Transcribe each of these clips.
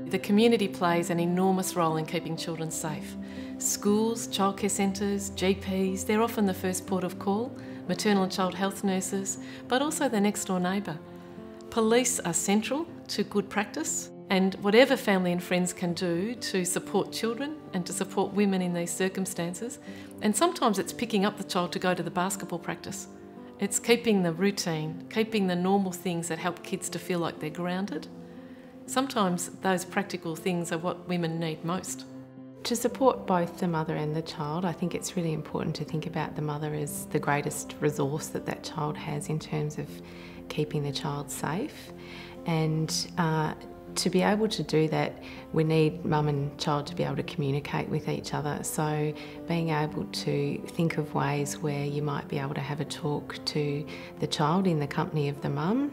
The community plays an enormous role in keeping children safe. Schools, childcare centres, GPs, they're often the first port of call, maternal and child health nurses, but also the next door neighbour. Police are central to good practice, and whatever family and friends can do to support children and to support women in these circumstances, and sometimes it's picking up the child to go to the basketball practice. It's keeping the routine, keeping the normal things that help kids to feel like they're grounded. Sometimes those practical things are what women need most. To support both the mother and the child, I think it's really important to think about the mother as the greatest resource that that child has in terms of keeping the child safe. And to be able to do that, we need mum and child to be able to communicate with each other. So being able to think of ways where you might be able to have a talk to the child in the company of the mum,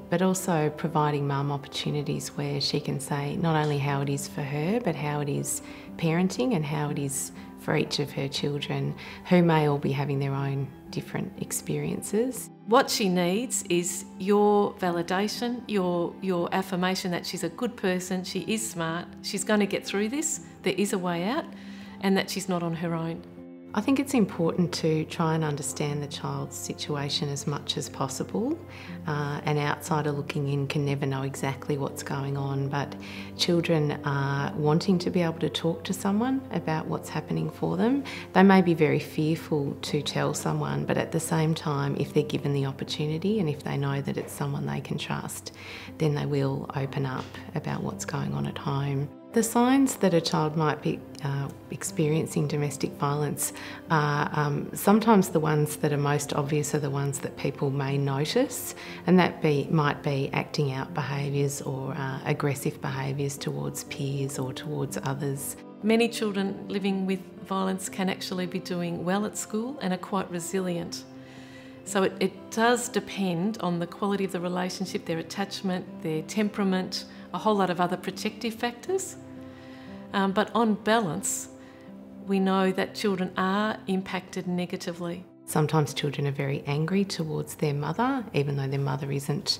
but also providing mum opportunities where she can say not only how it is for her, but how it is parenting and how it is for each of her children, who may all be having their own different experiences. What she needs is your validation, your affirmation that she's a good person, she is smart, she's going to get through this, there is a way out, and that she's not on her own. I think it's important to try and understand the child's situation as much as possible. An outsider looking in can never know exactly what's going on, but children are wanting to be able to talk to someone about what's happening for them. They may be very fearful to tell someone, but at the same time, if they're given the opportunity and if they know that it's someone they can trust, then they will open up about what's going on at home. The signs that a child might be experiencing domestic violence are sometimes the ones that are most obvious are the ones that people may notice, and that might be acting out behaviours or aggressive behaviours towards peers or towards others. Many children living with violence can actually be doing well at school and are quite resilient. So it does depend on the quality of the relationship, their attachment, their temperament, a whole lot of other protective factors. But on balance, we know that children are impacted negatively. Sometimes children are very angry towards their mother, even though their mother isn't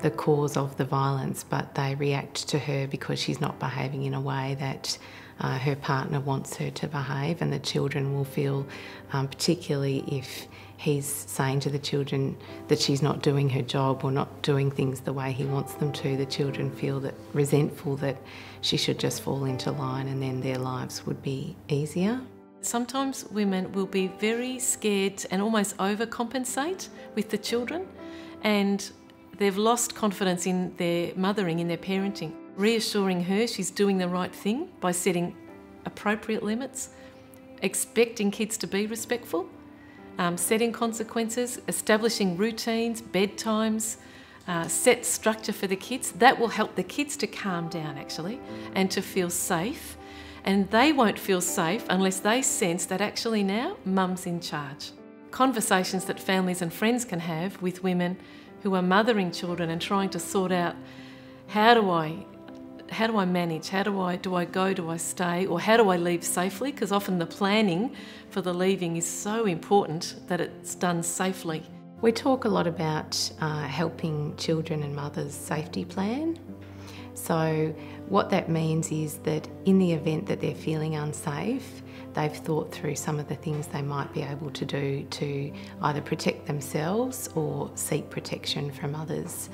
the cause of the violence, but they react to her because she's not behaving in a way that her partner wants her to behave, and the children will feel, particularly if he's saying to the children that she's not doing her job or not doing things the way he wants them to, the children feel that resentful that she should just fall into line and then their lives would be easier. Sometimes women will be very scared and almost overcompensate with the children, and they've lost confidence in their mothering, in their parenting. Reassuring her she's doing the right thing by setting appropriate limits, expecting kids to be respectful, setting consequences, establishing routines, bedtimes, set structure for the kids. That will help the kids to calm down actually and to feel safe. And they won't feel safe unless they sense that actually now mum's in charge. Conversations that families and friends can have with women who are mothering children and trying to sort out how do I manage? Do I go? Do I stay? Or how do I leave safely? Because often the planning for the leaving is so important that it's done safely. We talk a lot about helping children and mothers safety plan. So what that means is that in the event that they're feeling unsafe, they've thought through some of the things they might be able to do to either protect themselves or seek protection from others.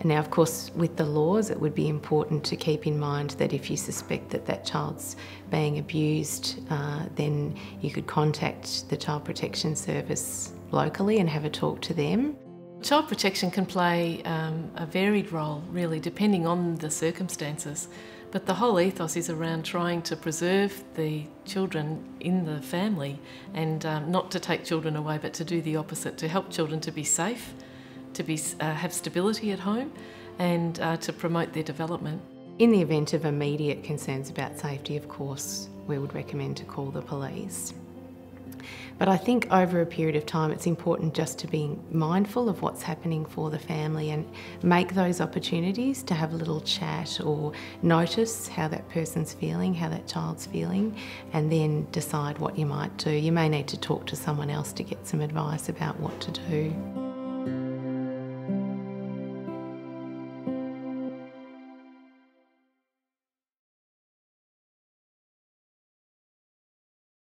Now, of course, with the laws, it would be important to keep in mind that if you suspect that that child's being abused, then you could contact the Child Protection Service locally and have a talk to them. Child protection can play a varied role, really, depending on the circumstances. But the whole ethos is around trying to preserve the children in the family and not to take children away, but to do the opposite, to help children to be safe, to have stability at home, and to promote their development. In the event of immediate concerns about safety, of course, we would recommend to call the police. But I think over a period of time it's important just to be mindful of what's happening for the family and make those opportunities to have a little chat or notice how that person's feeling, how that child's feeling, and then decide what you might do. You may need to talk to someone else to get some advice about what to do.